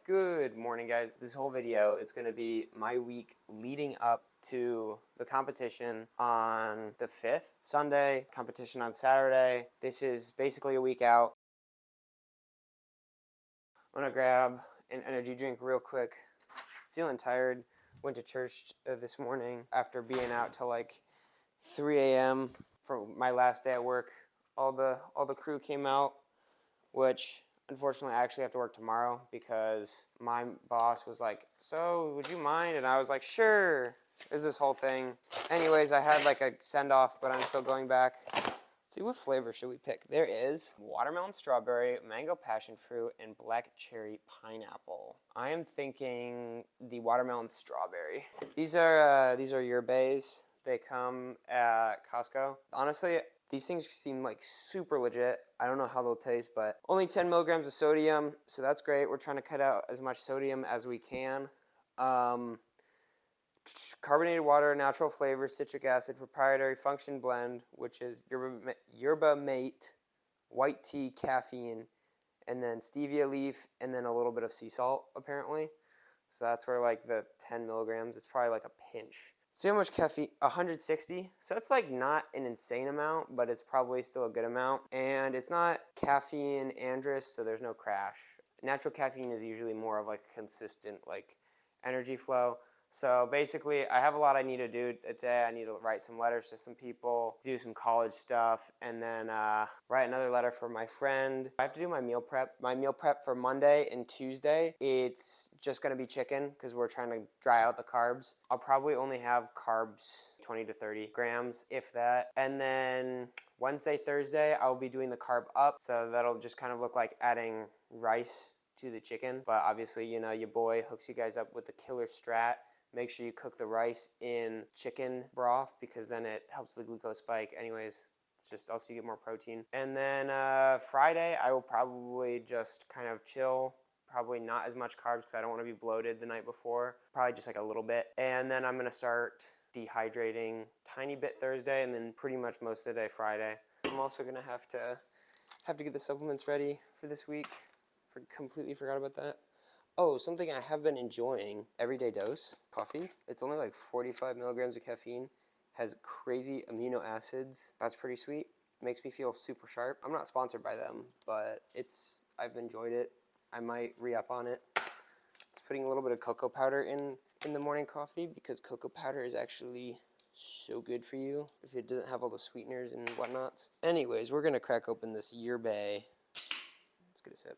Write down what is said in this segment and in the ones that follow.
Good morning, guys. This whole video, it's going to be my week leading up to the competition on the 5th. Sunday, competition on Saturday. This is basically a week out. I'm going to grab an energy drink real quick. Feeling tired. Went to church this morning after being out till like 3 a.m. for my last day at work. All the crew came out, which unfortunately I actually have to work tomorrow because my boss was like, so would you mind? And I was like, sure. There's this whole thing. Anyways, I had like a send-off, but I'm still going back. Let's see, what flavor should we pick? There is watermelon strawberry, mango passion fruit, and black cherry pineapple. I am thinking the watermelon strawberry. These are yerbaes. They come at Costco. Honestly, these things seem like super legit. I don't know how they'll taste, but only 10 milligrams of sodium, so that's great. We're trying to cut out as much sodium as we can. Carbonated water, natural flavor, citric acid, proprietary function blend, which is yerba mate, white tea, caffeine, and then stevia leaf, and then a little bit of sea salt, apparently. So that's where like the 10 milligrams, it's probably like a pinch. See how much caffeine? 160. So it's like not an insane amount, but it's probably still a good amount. And it's not caffeine androus, so there's no crash. Natural caffeine is usually more of like a consistent like energy flow. So basically, I have a lot I need to do today. I need to write some letters to some people, do some college stuff, and then write another letter for my friend. I have to do my meal prep. My meal prep for Monday and Tuesday, it's just going to be chicken because we're trying to dry out the carbs. I'll probably only have carbs 20 to 30 grams, if that. And then Wednesday, Thursday, I'll be doing the carb up. So that'll just kind of look like adding rice to the chicken. But obviously, you know, your boy hooks you guys up with the killer strat. Make sure you cook the rice in chicken broth because then it helps the glucose spike. Anyways, it's just also you get more protein. And then Friday, I will probably just kind of chill. Probably not as much carbs because I don't want to be bloated the night before. Probably just like a little bit. And then I'm going to start dehydrating tiny bit Thursday and then pretty much most of the day Friday. I'm also going to have to get the supplements ready for this week. Completely forgot about that. Oh, something I have been enjoying, Everyday Dose coffee. It's only like 45 milligrams of caffeine, has crazy amino acids. That's pretty sweet. Makes me feel super sharp. I'm not sponsored by them, but I've enjoyed it. I might re-up on it. It's putting a little bit of cocoa powder in the morning coffee because cocoa powder is actually so good for you if it doesn't have all the sweeteners and whatnots. Anyways, we're gonna crack open this yerba. Let's get a sip.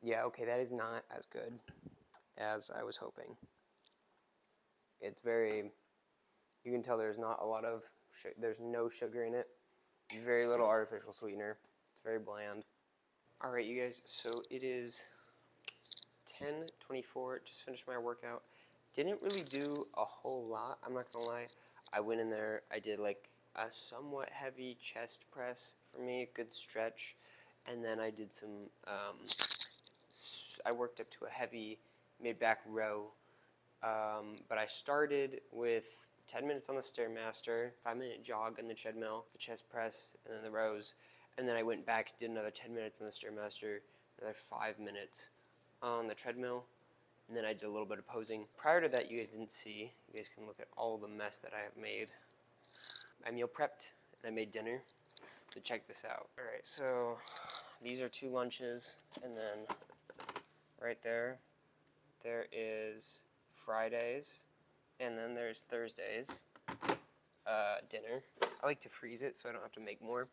Yeah, okay, that is not as good as I was hoping. It's very, you can tell there's not a lot of, there's no sugar in it. Very little artificial sweetener. It's very bland. All right, you guys, so it is 10:24, just finished my workout. Didn't really do a whole lot, I'm not gonna lie. I went in there, I did like a somewhat heavy chest press for me, a good stretch, and then I did some, I worked up to a heavy mid-back row, but I started with 10 minutes on the Stairmaster, 5-minute jog on the treadmill, the chest press, and then the rows, and then I went back, did another 10 minutes on the Stairmaster, another 5 minutes on the treadmill, and then I did a little bit of posing. Prior to that, you guys didn't see. You guys can look at all the mess that I have made. I meal prepped, and I made dinner, so check this out. All right, so these are 2 lunches, and then right there is Fridays, and then there's Thursdays dinner. I like to freeze it so I don't have to make more.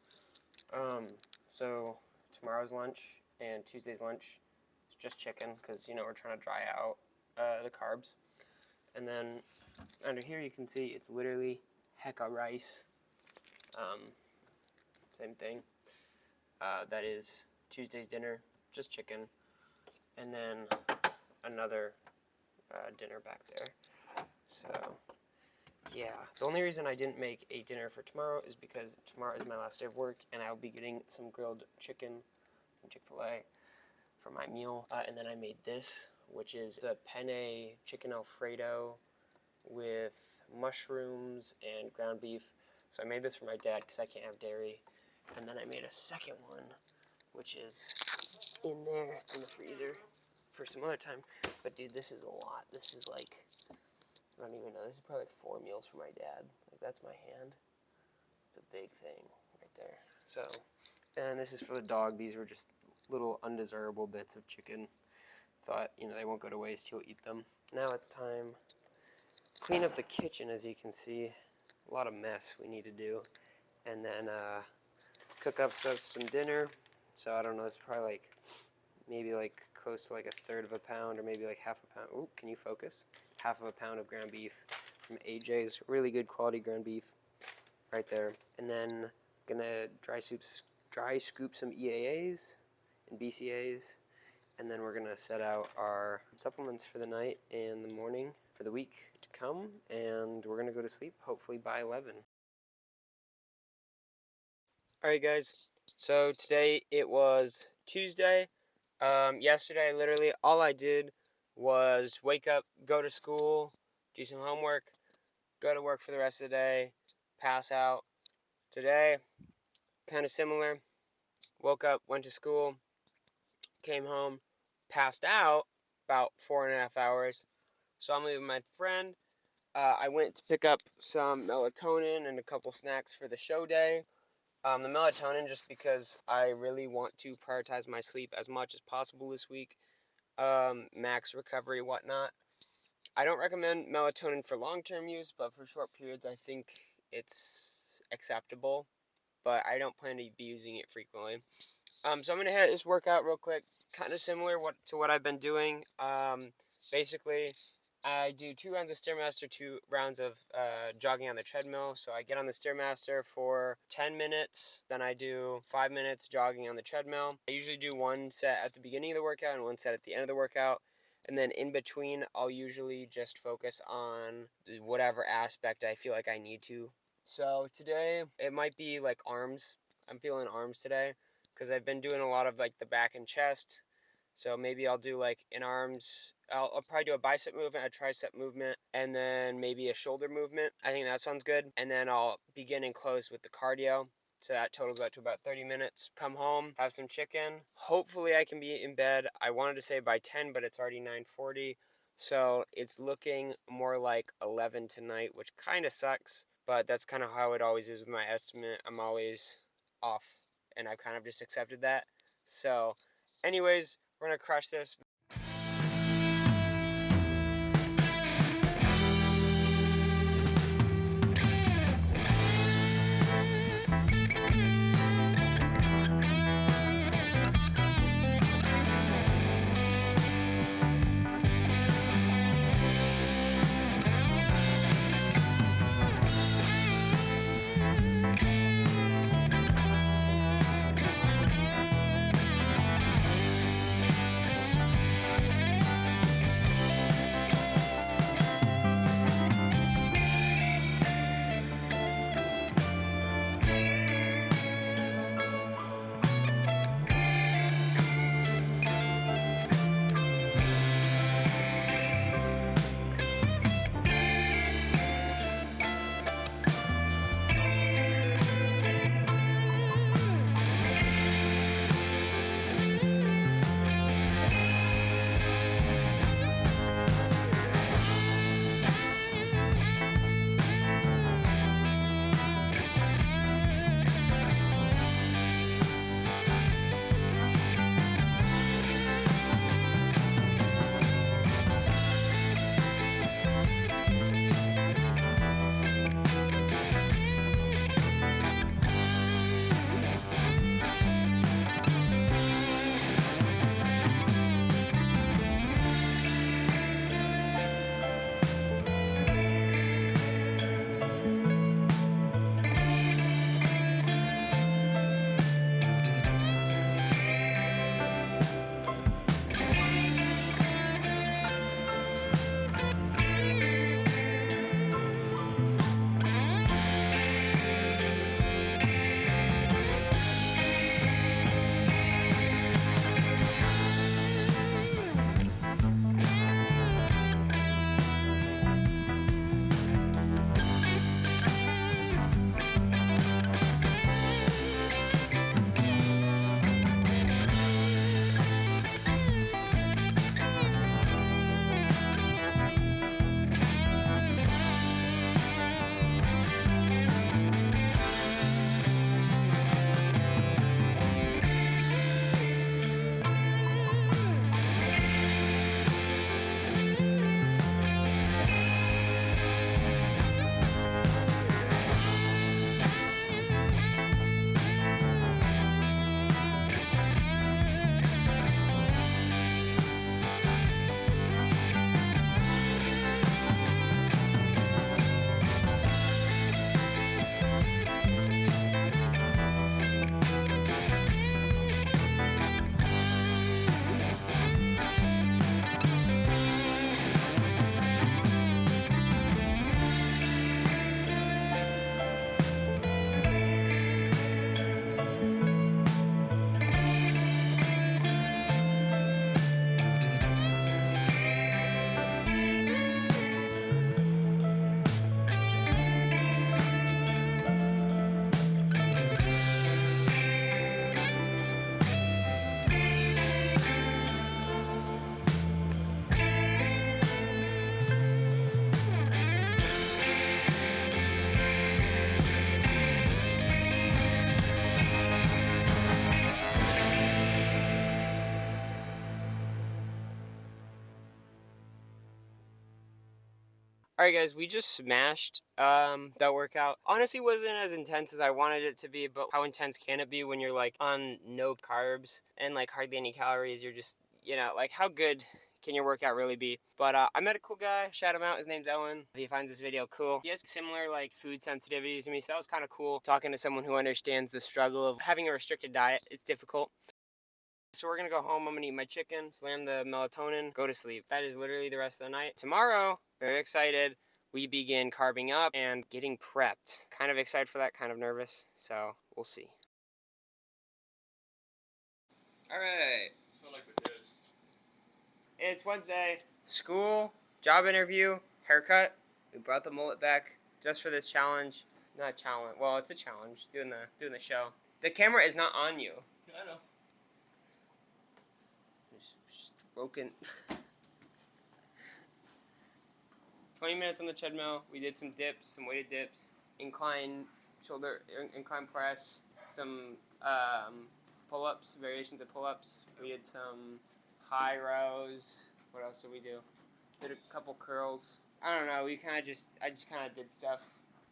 So tomorrow's lunch and Tuesday's lunch is just chicken because, you know, we're trying to dry out the carbs. And then under here you can see it's literally hecka rice. Same thing. That is Tuesday's dinner, just chicken. And then another dinner back there. So, yeah. The only reason I didn't make a dinner for tomorrow is because tomorrow is my last day of work, and I'll be getting some grilled chicken from Chick-fil-A for my meal. And then I made this, which is the penne chicken Alfredo with mushrooms and ground beef. So I made this for my dad because I can't have dairy. And then I made a second one, which is in there. It's in the freezer for some other time. But dude, this is a lot. This is like, I don't even know. This is probably like 4 meals for my dad. Like, that's my hand. It's a big thing right there. So, and this is for the dog. These were just little undesirable bits of chicken. Thought, you know, they won't go to waste. He'll eat them. Now it's time to clean up the kitchen, as you can see. A lot of mess we need to do. And then cook up some dinner. So I don't know, it's probably like, maybe like close to like 1/3 of a pound, or maybe like 1/2 a pound. Ooh, can you focus? 1/2 of a pound of ground beef from AJ's. Really good quality ground beef right there. And then gonna dry scoop some EAAs and BCAAs. And then we're gonna set out our supplements for the night and the morning for the week to come. And we're gonna go to sleep, hopefully by 11. Alright guys, so today it was Tuesday. Yesterday, literally, all I did was wake up, go to school, do some homework, go to work for the rest of the day, pass out. Today, kind of similar. Woke up, went to school, came home, passed out about 4.5 hours. So I'm leaving my friend. I went to pick up some melatonin and a couple snacks for the show day. The melatonin, just because I really want to prioritize my sleep as much as possible this week. Max recovery, whatnot. I don't recommend melatonin for long-term use, but for short periods, I think it's acceptable. But I don't plan to be using it frequently. So I'm going to hit this workout real quick. Kind of similar to what I've been doing. Basically, I do 2 rounds of Stairmaster, 2 rounds of jogging on the treadmill. So I get on the Stairmaster for 10 minutes, then I do 5 minutes jogging on the treadmill. I usually do 1 set at the beginning of the workout and 1 set at the end of the workout. And then in between, I'll usually just focus on whatever aspect I feel like I need to. So today, it might be like arms. I'm feeling arms today because I've been doing a lot of like the back and chest. So maybe I'll do like in arms, I'll probably do a bicep movement, a tricep movement, and then maybe a shoulder movement. I think that sounds good. And then I'll begin and close with the cardio. So that totals out to about 30 minutes. Come home, have some chicken. Hopefully I can be in bed. I wanted to say by 10, but it's already 9:40. So it's looking more like 11 tonight, which kind of sucks. But that's kind of how it always is with my estimate. I'm always off, and I've kind of just accepted that. So anyways, we're going to crush this. Alright guys, we just smashed that workout. Honestly wasn't as intense as I wanted it to be, but how intense can it be when you're like on no carbs and like hardly any calories? You're just, you know, like how good can your workout really be? But I met a cool guy, shout him out, his name's Owen. If he finds this video cool. He has similar like food sensitivities to me, so that was kind of cool. Talking to someone who understands the struggle of having a restricted diet, it's difficult. So we're gonna go home, I'm gonna eat my chicken, slam the melatonin, go to sleep. That is literally the rest of the night. Tomorrow, very excited, we begin carbing up and getting prepped. Kind of excited for that, kind of nervous, so we'll see. Alright. Smell like potatoes. It's Wednesday. School, job interview, haircut. We brought the mullet back just for this challenge. Not challenge, well it's a challenge, doing the show. The camera is not on you. I know. Just broken. 20 minutes on the treadmill. We did some dips, some weighted dips, incline press, some pull-ups, variations of pull-ups. We did some high rows. What else did we do? Did a couple curls. I don't know. I just kind of did stuff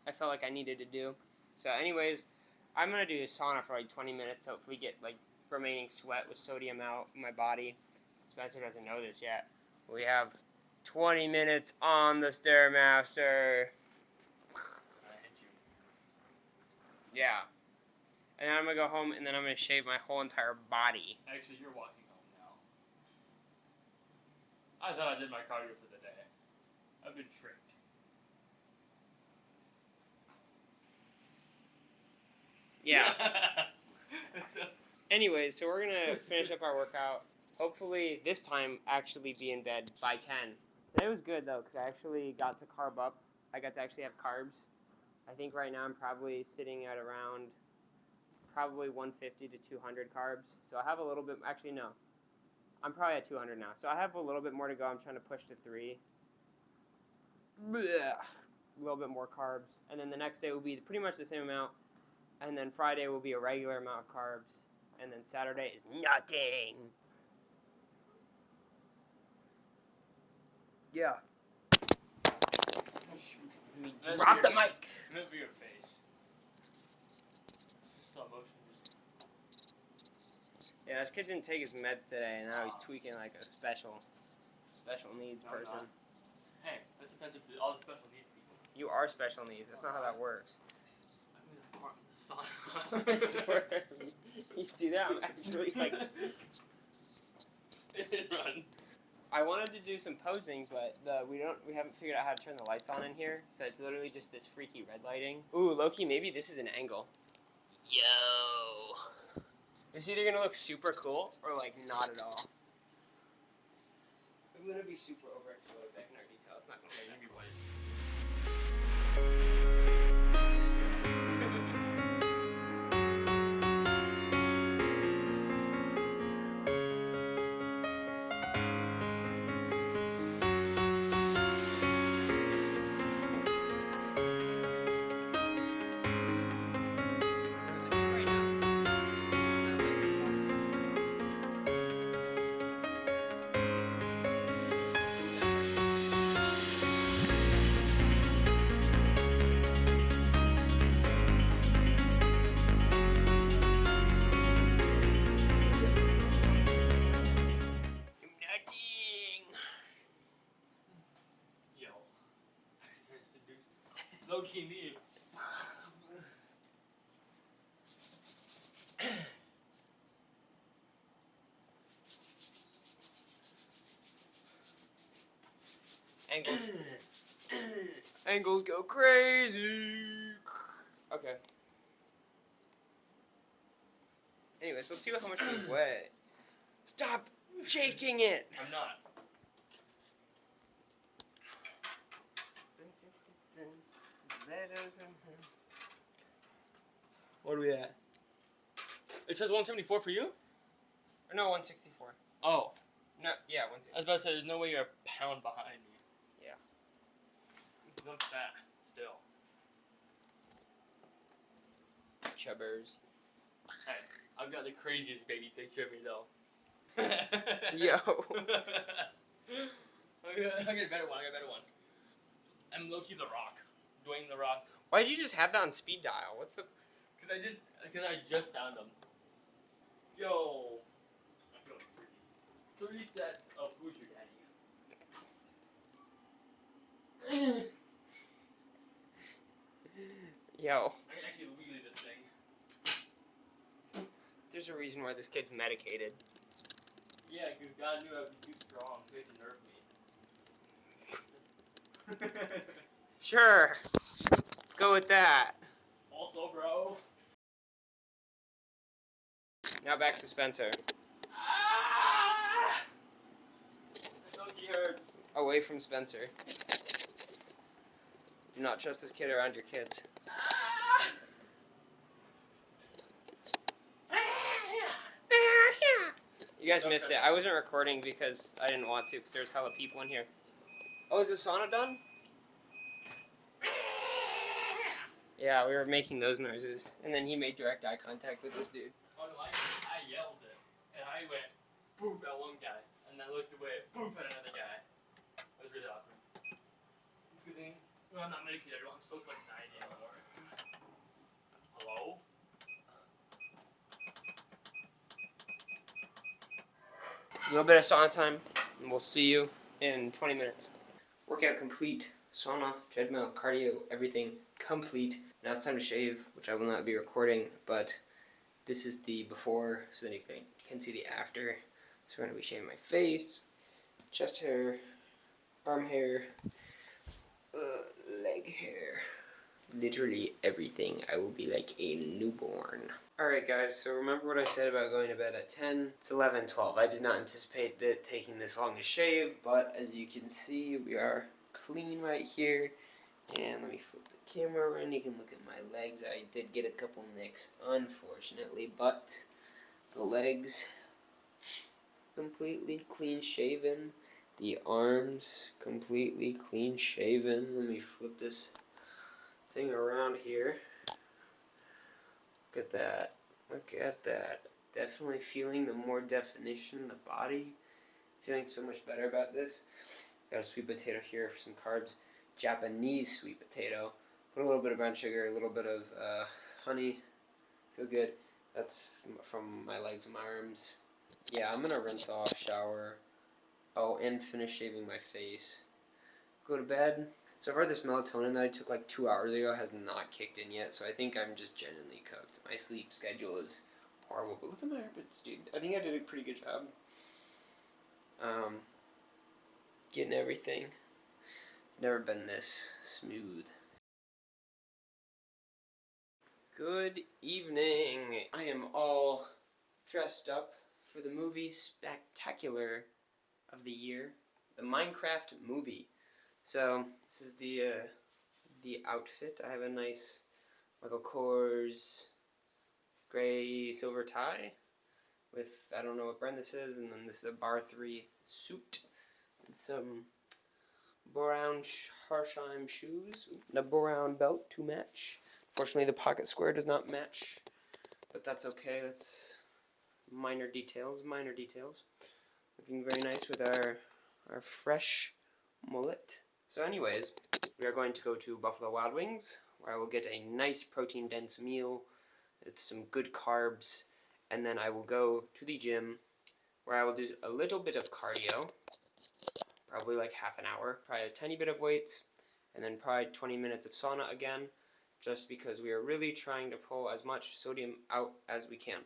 I felt like I needed to do. So, anyways, I'm gonna do a sauna for like 20 minutes. So if we get like remaining sweat with sodium out in my body. Spencer doesn't know this yet. We have 20 minutes on the Stairmaster. I hit you. Yeah. And then I'm going to go home and then I'm going to shave my whole entire body. Actually, you're walking home now. I thought I did my cardio for the day. I've been tricked. Yeah. Anyways, so we're going to finish up our workout. Hopefully, this time, actually be in bed by 10. Today was good, though, because I actually got to carb up. I got to actually have carbs. I think right now I'm probably sitting at around probably 150 to 200 carbs. So I have a little bit, actually, no. I'm probably at 200 now. So I have a little bit more to go. I'm trying to push to 3. Blech. A little bit more carbs. And then the next day will be pretty much the same amount. And then Friday will be a regular amount of carbs. And then Saturday is nothing. Yeah. Drop the mic. Move your face. Slow motion. Yeah, this kid didn't take his meds today, and now he's tweaking like a special needs person. Hey, that's offensive to all the special needs people. You are special needs. That's not how that works. I'm gonna fart in the sauna. You do that, I'm actually like. Run. I wanted to do some posing, but we haven't figured out how to turn the lights on in here, so it's literally just this freaky red lighting. Ooh, low-key, maybe this is an angle. Yo. It's either gonna look super cool or like not at all. I'm gonna be super overexposed. I can already tell. It's not gonna look Maybe white. Low-key need. Angles. Angles go crazy. Okay. Anyways, let's see how much we weigh. Stop shaking it. I'm not. What are we at? It says 174 for you? Or no, 164. Oh. No, yeah, I 164. was about to say, there's no way you're a pound behind me. Yeah. I'm fat, still. Chubbers. Hey, I've got the craziest baby picture of me, though. Yo. I got a better one, I'm low-key The Rock. Dwayne The Rock. Why did you just have that on speed dial? What's the... Because I just found them. Yo. I feel freaky. 3 sets of Who's Your Daddy? Yo. I can actually wheelie this thing. There's a reason why this kid's medicated. Yeah, because God knew I would be too strong, so he had to nerf me. Sure. Let's go with that. Also, bro. Now back to Spencer. Ah! My stomach hurts. Away from Spencer. Do not trust this kid around your kids. You guys missed it. I wasn't recording because I didn't want to because there's hella people in here. Oh, is the sauna done? Yeah, we were making those noises. And then he made direct eye contact with this dude. Oh no, I yelled it. And I went poof at one guy. And then looked away, poof at another guy. It was really awkward. It's a good thing. Well, I'm not medicated. I don't have social anxiety anymore. Hello? A little bit of sauna time, and we'll see you in 20 minutes. Workout complete. Sauna, treadmill, cardio, everything complete. Now it's time to shave, which I will not be recording, but this is the before, so then you can see the after. So we're going to be shaving my face, chest hair, arm hair, leg hair. Literally everything. I will be like a newborn. Alright guys, so remember what I said about going to bed at 10? It's 11:12. I did not anticipate that taking this long to shave, but as you can see, we are clean right here. And let me flip the camera around. You can look at my legs. I did get a couple nicks, unfortunately, but the legs completely clean shaven. The arms completely clean shaven. Let me flip this thing around here. Look at that. Look at that. Definitely feeling the more definition in the body. Feeling so much better about this. Got a sweet potato here for some carbs. Japanese sweet potato. Put a little bit of brown sugar, a little bit of honey. Feel good. That's from my legs and my arms. Yeah, I'm gonna rinse off, shower. Oh, and finish shaving my face. Go to bed. So far this melatonin that I took like 2 hours ago has not kicked in yet, so I think I'm just genuinely cooked. My sleep schedule is horrible, but look at my armpits, dude. I think I did a pretty good job. Getting everything. Never been this smooth. Good evening. I am all dressed up for the movie spectacular of the year, the Minecraft movie. So this is the outfit. I have a nice Michael Kors gray silver tie with, I don't know what brand this is, and then this is a bar 3 suit and some brown Harsheim shoes and a brown belt to match. Fortunately the pocket square does not match, but that's okay. That's minor details, minor details. Looking very nice with our fresh mullet. So anyways, we are going to go to Buffalo Wild Wings, where I will get a nice protein-dense meal with some good carbs, and then I will go to the gym, where I will do a little bit of cardio, probably like half an hour, probably a tiny bit of weights, and then probably 20 minutes of sauna again, just because we are really trying to pull as much sodium out as we can.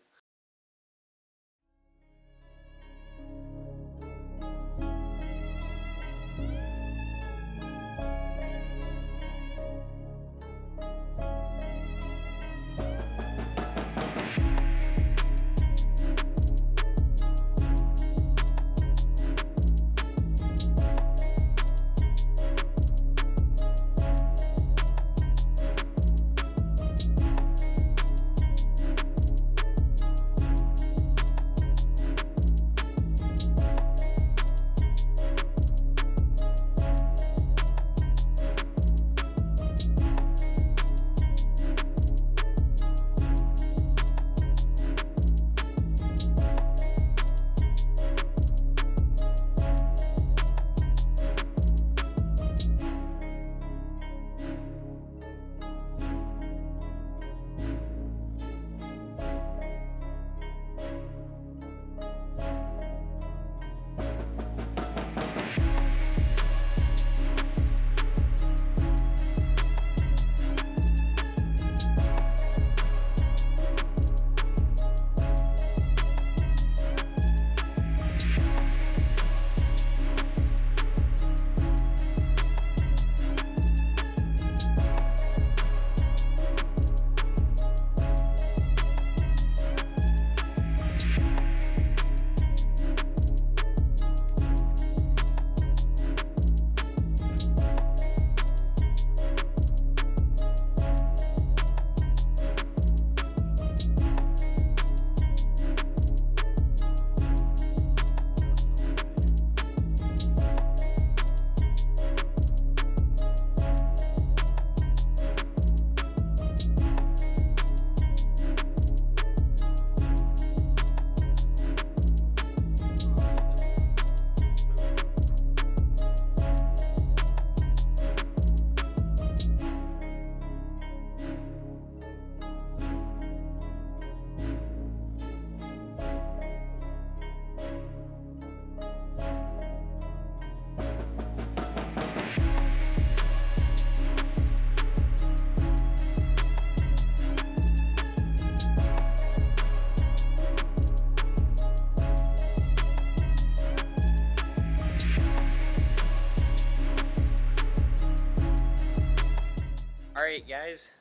Alright guys,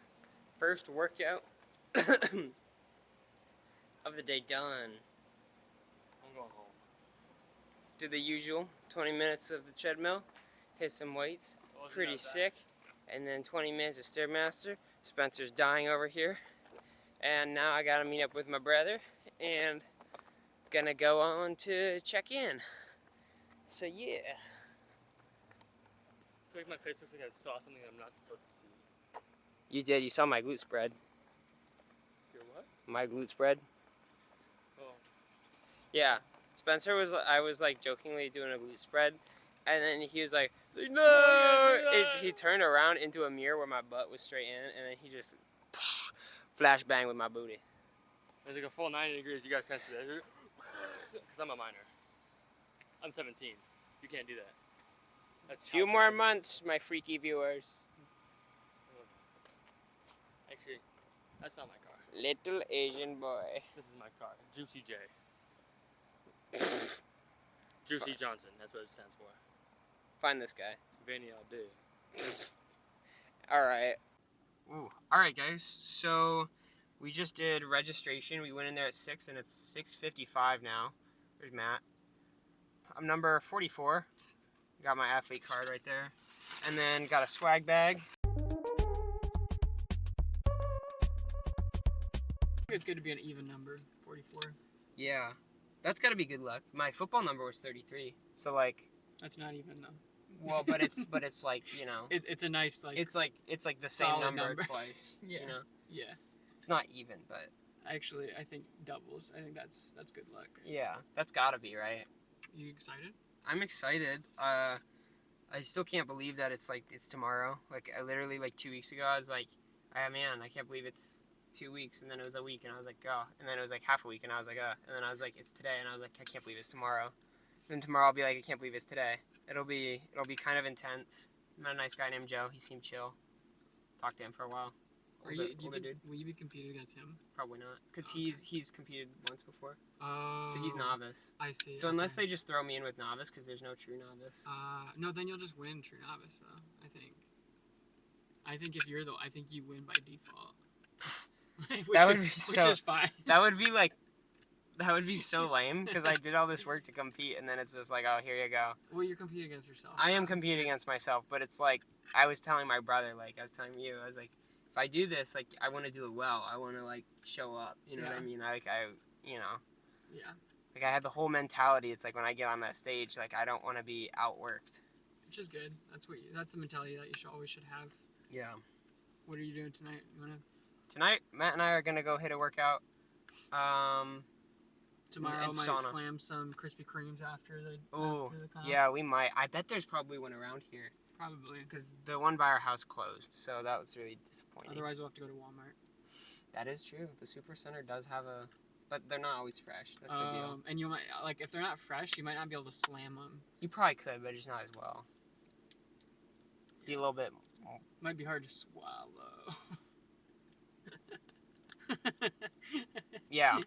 first workout of the day done. I'm going home. Did the usual 20 minutes of the treadmill, hit some weights, pretty sick, and then 20 minutes of Stairmaster. Spencer's dying over here, and now I gotta meet up with my brother and gonna go on to check in. So yeah. I feel like my face looks like I saw something I'm not supposed to see. You did, you saw my glute spread. Your what? My glute spread. Oh. Yeah. Spencer was, I was like jokingly doing a glute spread, and then he was like, no! He turned around into a mirror where my butt was straight in, and then he just flash bang with my booty. There's like a full 90 degrees. You guys sense it. Because I'm a minor. I'm 17. You can't do that. That's Few more months, my freaky viewers. Actually, that's not my car. Little Asian boy. This is my car. Juicy J. Juicy Johnson. That's what it stands for. Find this guy. Vanny all day. Alright. Alright guys, so we just did registration. We went in there at 6 and it's 6:55 now. There's Matt. I'm number 44. Got my athlete card right there. And then got a swag bag. It's good to be an even number, 44. Yeah. That's gotta be good luck. My football number was 33. So like, That's not even well, but it's like, you know, it's a nice like. it's like the same solid number number. twice. Yeah. You know, Yeah. it's not even, but Actually, I think doubles. I think that's good luck. yeah, that's gotta be right. You excited? I'm excited. I still can't believe that it's tomorrow. Like I literally like 2 weeks ago I was like, oh man, I can't believe it's 2 weeks, and then it was a week and I was like, oh, and then it was like half a week and I was like, and then I was like, it's today, and I was like, I can't believe it's tomorrow. And then tomorrow I'll be like, I can't believe it's today. It'll be kind of intense. I met a nice guy named Joe. He seemed chill. Talked to him for a while. Older dude. Will you be competing against him? Probably not, because he's competed once before. Oh. So he's novice. I see. So unless they just throw me in with novice, because there's no true novice. No, then you'll just win true novice though. I think if you're I think you win by default. Which is fine. That would be so lame, because I did all this work to compete, and then it's just like, oh, here you go. Well, you're competing against yourself. I am competing against myself, but it's like, I was telling my brother, like, I was telling you, I was like, if I do this, like, I want to do it well. I want to, like, show up. You know what I mean? You know. Yeah. Like, I had the whole mentality. It's like, when I get on that stage, like, I don't want to be outworked. Which is good. That's the mentality that you always should have. Yeah. What are you doing tonight? Tonight, Matt and I are going to go hit a workout. Tomorrow and might sauna. slam some Krispy Kremes after the comp. Yeah, we might. I bet there's probably one around here. Probably. Because the one by our house closed, so that was really disappointing. Otherwise, we'll have to go to Walmart. That is true. The Supercenter does have but they're not always fresh. That's the deal. And you might, like, if they're not fresh, you might not be able to slam them. You probably could, but just not as well. Be a little bit. Might be hard to swallow. Yeah.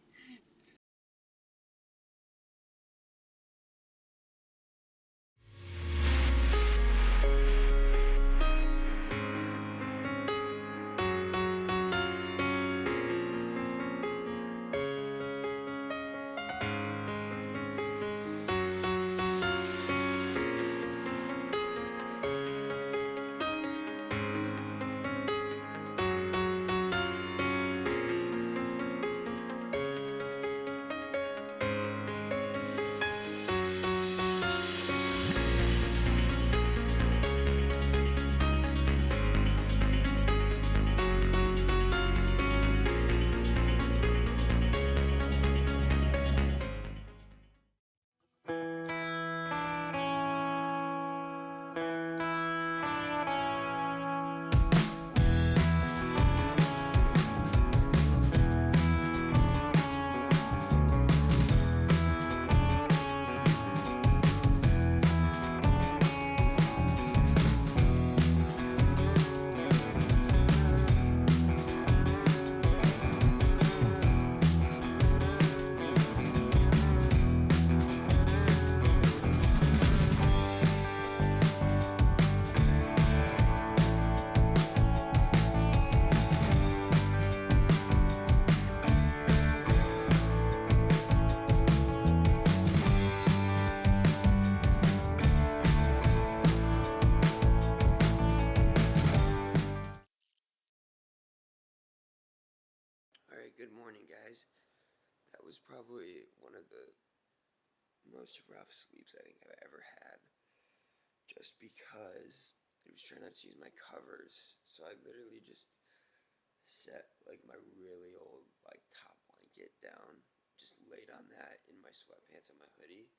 Good morning, guys. That was probably one of the most rough sleeps I think I've ever had. Just because I was trying not to use my covers, so I literally just set like my really old like top blanket down, just laid on that in my sweatpants and my hoodie.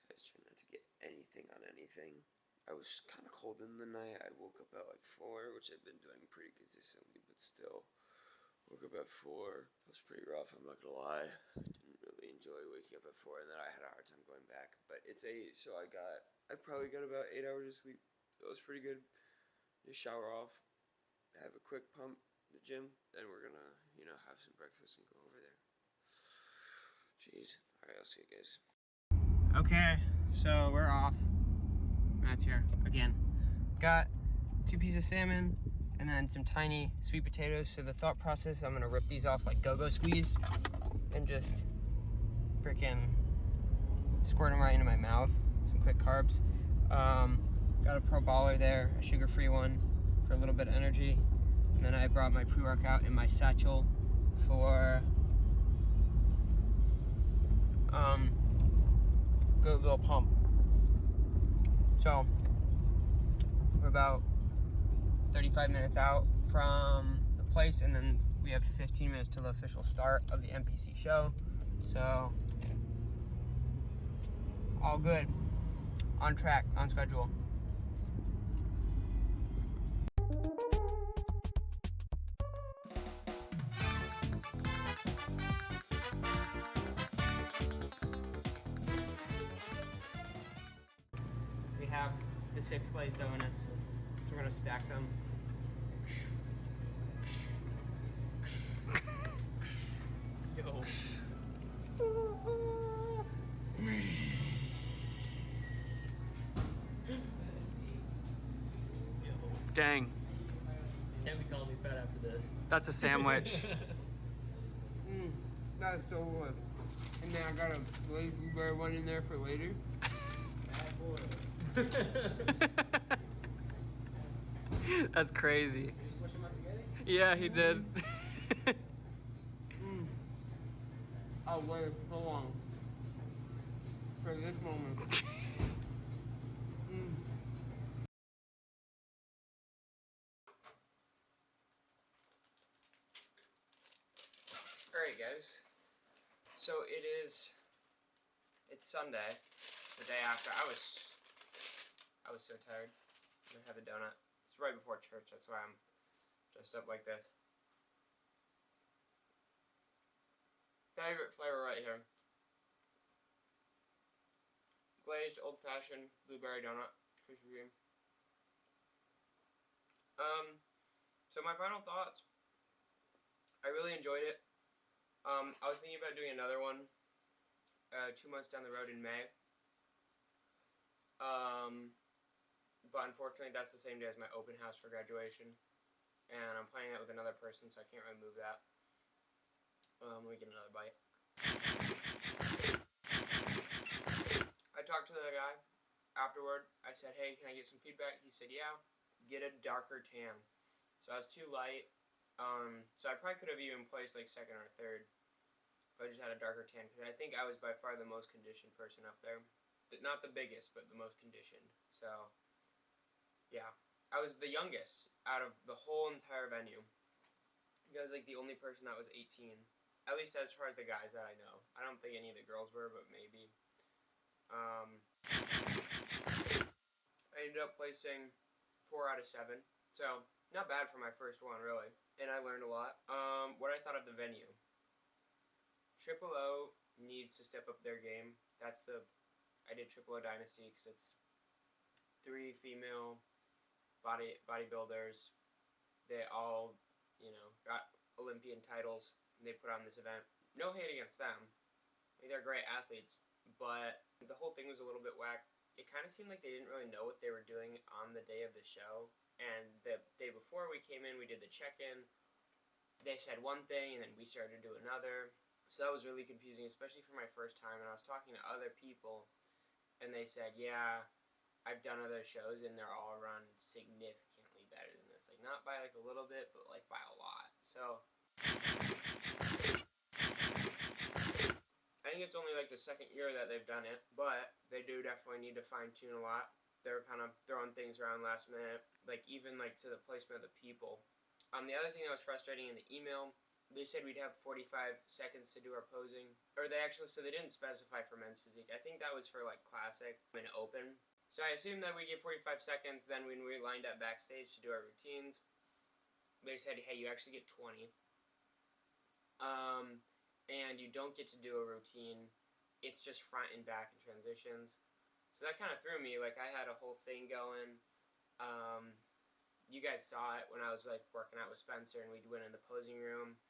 So I was trying not to get anything on anything. I was kind of cold in the night. I woke up at like 4, which I've been doing pretty consistently, but still. Woke up at 4. It was pretty rough, I'm not gonna lie. Didn't really enjoy waking up at 4, and then I had a hard time going back. But it's 8, so I probably got about 8 hours of sleep. It was pretty good. Just shower off, have a quick pump at the gym, then we're gonna, have some breakfast and go over there. Jeez. Alright, I'll see you guys. Okay, so we're off. Matt's here again. Got 2 pieces of salmon and then some tiny sweet potatoes. So the thought process, I'm gonna rip these off like go-go squeeze and just freaking squirt them right into my mouth. Some quick carbs. Got a pro baller there, a sugar-free one for a little bit of energy. And then I brought my pre-workout in my satchel for go pump. So we're about 35 minutes out from the place, and then we have 15 minutes till the official start of the NPC show. So all good, on track, on schedule. We have the 6 glazed donuts, so we're gonna stack them. Yo. Dang. Can't be calling me fat after this. That's a sandwich. That's so good. And then I got a glazed blueberry one in there for later. That's crazy. Did you smush them out together? Yeah, he did. I waited so long for this moment. Alright guys, so it's Sunday, the day after. I was so tired. I'm gonna have a donut. It's right before church, that's why I'm dressed up like this. Favorite flavor right here. Glazed old-fashioned blueberry donut, Krispy Kreme. So my final thoughts. I really enjoyed it. I was thinking about doing another one 2 months down the road in May. But unfortunately that's the same day as my open house for graduation. And I'm planning that with another person, so I can't really move that. Let me get another bite. I talked to the guy afterward. I said, hey, can I get some feedback? He said, yeah, get a darker tan. So I was too light. So I probably could have even placed like 2nd or 3rd if I just had a darker tan, because I think I was by far the most conditioned person up there. Not the biggest, but the most conditioned. So, yeah. I was the youngest out of the whole entire venue. I was like the only person that was 18. At least as far as the guys that I know. I don't think any of the girls were, but maybe. I ended up placing 4 out of 7. So, not bad for my first one, really. And I learned a lot. What I thought of the venue. Triple O needs to step up their game. I did Triple O Dynasty because it's 3 female bodybuilders. They all, got Olympian titles. And they put on this event. No hate against them. Like, they're great athletes. But the whole thing was a little bit whack. It kind of seemed like they didn't really know what they were doing on the day of the show. And the day before we came in, we did the check-in. They said one thing, and then we started to do another. So that was really confusing, especially for my first time. And I was talking to other people, and they said, yeah, I've done other shows, and they're all run significantly better than this. Like, not by like a little bit, but like by a lot. So I think it's only like the second year that they've done it, but they do definitely need to fine tune a lot. They're kind of throwing things around last minute, like even like to the placement of the people. The other thing that was frustrating in the email, they said we'd have 45 seconds to do our posing, or they actually, so they didn't specify for men's physique. I think that was for like classic and open. So I assumed that we'd get 45 seconds. Then when we lined up backstage to do our routines, they said, hey, you actually get 20. And you don't get to do a routine. It's just front and back and transitions. So that kind of threw me. Like, I had a whole thing going. You guys saw it when I was like working out with Spencer and we went in the posing room.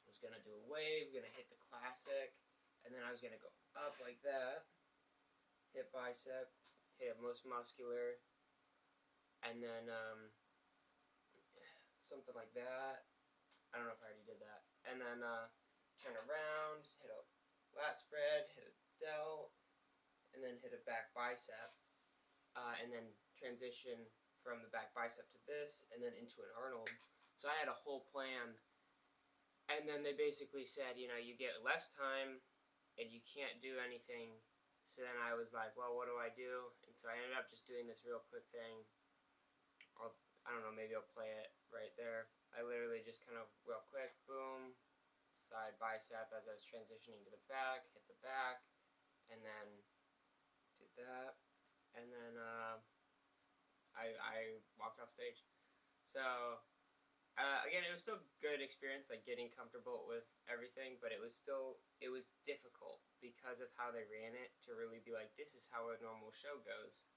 I was gonna do a wave, gonna hit the classic, and then I was gonna go up like that, hit bicep, hit most muscular, and then something like that. I don't know if I already did that. And then turn around, hit a lat spread, hit a delt, and then hit a back bicep, and then transition from the back bicep to this, and then into an Arnold. So I had a whole plan, and then they basically said, you know, you get less time, and you can't do anything. So then I was like, well, what do I do? And so I ended up just doing this real quick thing. I don't know, maybe I'll play it right there. I literally just kind of real quick, boom, side bicep as I was transitioning to the back, hit the back, and then did that, and then I walked off stage. So again, it was still a good experience, like getting comfortable with everything, but it was difficult because of how they ran it to really be like, this is how a normal show goes.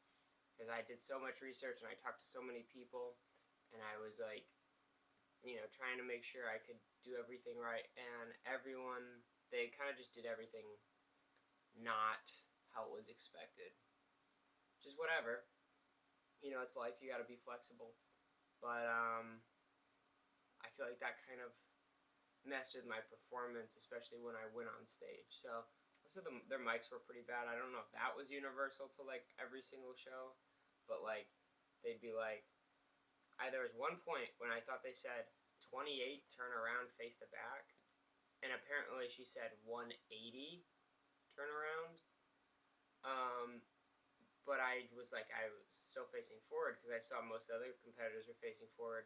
Because I did so much research and I talked to so many people, and I was like, you know, trying to make sure I could do everything right, and everyone, they kind of just did everything not how it was expected. Just whatever. You know, it's life, you gotta be flexible. But, I feel like that kind of messed with my performance, especially when I went on stage. So their mics were pretty bad. I don't know if that was universal to, like, every single show, but, like, they'd be like, there was one point when I thought they said 28, turn around, face the back, and apparently she said 180, turn around. But I was like, I was still facing forward because I saw most other competitors were facing forward,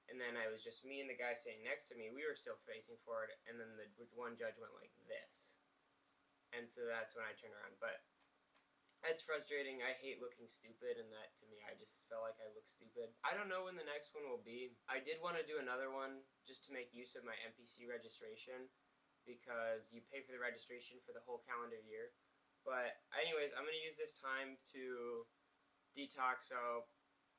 and then I was just me and the guy sitting next to me. We were still facing forward, and then the one judge went like this, and so that's when I turned around. But it's frustrating. I hate looking stupid, and that to me, I just felt like I look stupid. I don't know when the next one will be. I did want to do another one just to make use of my NPC registration, because you pay for the registration for the whole calendar year. But anyways, I'm going to use this time to detox, so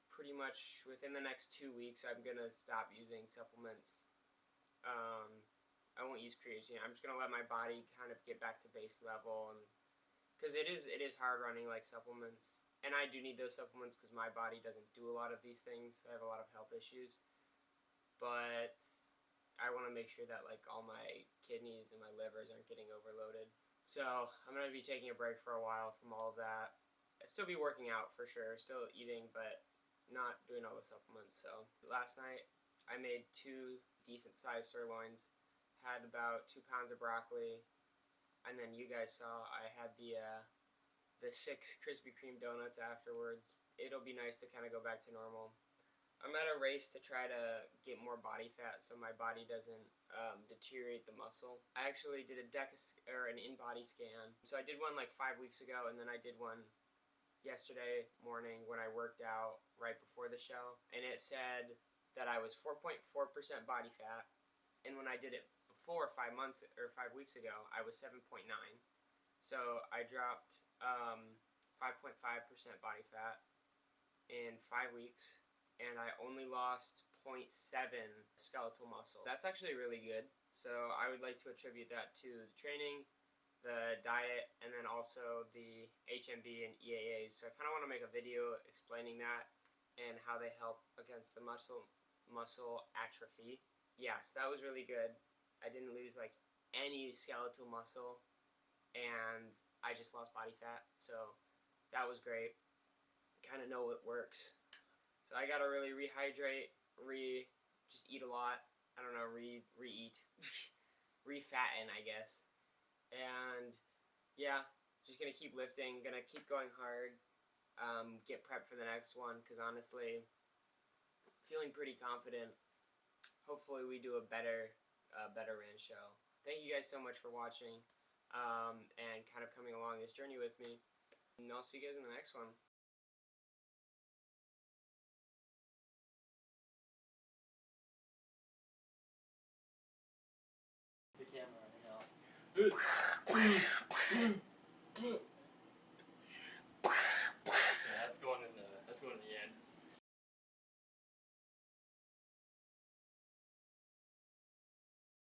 pretty much within the next 2 weeks, I'm going to stop using supplements. I won't use creatine. I'm just going to let my body kind of get back to base level, and because it is hard running like supplements, and I do need those supplements because my body doesn't do a lot of these things. I have a lot of health issues, but I want to make sure that like all my kidneys and my livers aren't getting overloaded. So I'm going to be taking a break for a while from all of that. I'll still be working out for sure, still eating, but not doing all the supplements. So last night I made 2 decent sized sirloins, had about 2 pounds of broccoli, and then you guys saw I had the 6 Krispy Kreme donuts afterwards. It'll be nice to kind of go back to normal. I'm at a race to try to get more body fat so my body doesn't deteriorate the muscle. I actually did an in-body scan. So I did one like 5 weeks ago, and then I did one yesterday morning when I worked out right before the show, and it said that I was 4.4% body fat, and when I did it before 5 weeks ago, I was 7.9. So I dropped 5.5% body fat in 5 weeks, and I only lost 0.7 skeletal muscle. That's actually really good. So I would like to attribute that to the training, the diet, and then also the HMB and EAAs. So I kind of want to make a video explaining that and how they help against the muscle atrophy. Yes, that was really good. I didn't lose like any skeletal muscle, and I just lost body fat, so that was great. Kind of know it works. So I gotta really rehydrate, just eat a lot. I don't know, re-eat, re-fatten, I guess. And yeah, just gonna keep lifting, gonna keep going hard, get prepped for the next one, because honestly, feeling pretty confident. Hopefully we do a better Rand show. Thank you guys so much for watching, and kind of coming along this journey with me. And I'll see you guys in the next one. The camera right now.